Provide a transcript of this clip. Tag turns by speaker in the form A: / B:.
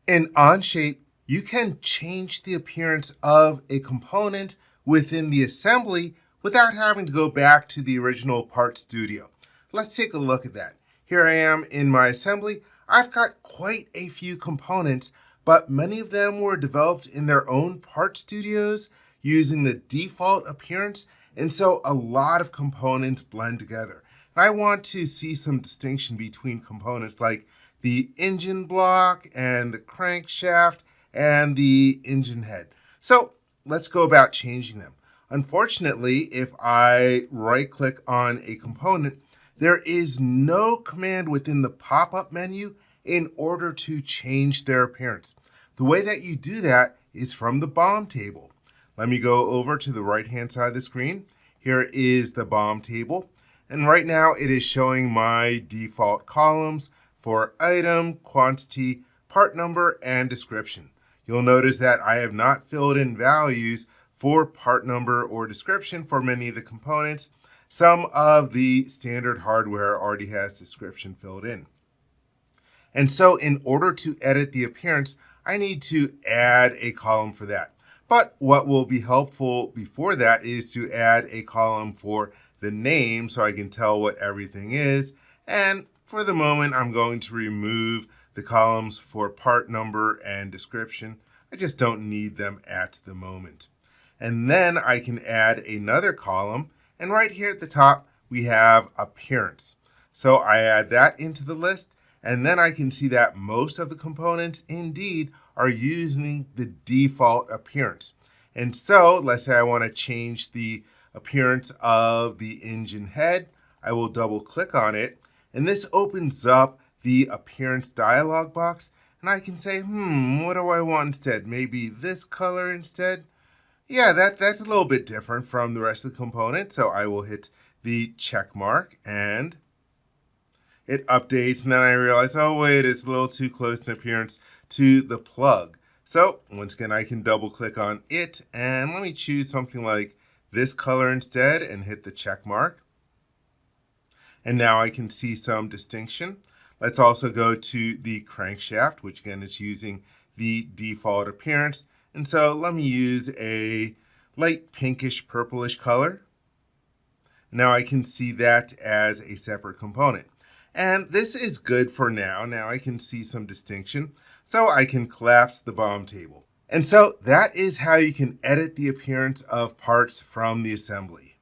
A: In Onshape, you can change the appearance of a component within the assembly without having to go back to the original part studio. Let's take a look at that. Here I am in my assembly. I've got quite a few components, but many of them were developed in their own part studios using the default appearance, and so a lot of components blend together. And I want to see some distinction between components like the engine block and the crankshaft and the engine head. So let's go about changing them. Unfortunately, if I right click on a component, there is no command within the pop-up menu in order to change their appearance. The way that you do that is from the BOM table. Let me go over to the right-hand side of the screen. Here is the BOM table. And right now it is showing my default columns for item, quantity, part number, and description. You'll notice that I have not filled in values for part number or description for many of the components. Some of the standard hardware already has description filled in. And so in order to edit the appearance, I need to add a column for that. But what will be helpful before that is to add a column for the name so I can tell what everything is. And for the moment, I'm going to remove the columns for part number and description. I just don't need them at the moment. And then I can add another column. And right here at the top, we have appearance. So I add that into the list. And then I can see that most of the components indeed are using the default appearance. And so let's say I want to change the appearance of the engine head. I will double click on it. And this opens up the appearance dialog box. And I can say, what do I want instead? Maybe this color instead? Yeah, that's a little bit different from the rest of the component. So I will hit the check mark and it updates. And then I realize, oh, wait, it's a little too close in appearance to the plug. So once again, I can double click on it. And let me choose something like this color instead and hit the check mark. And now I can see some distinction. Let's also go to the crankshaft, which again is using the default appearance. And so let me use a light pinkish purplish color. Now I can see that as a separate component. And this is good for now. Now I can see some distinction. So I can collapse the BOM table. And so that is how you can edit the appearance of parts from the assembly.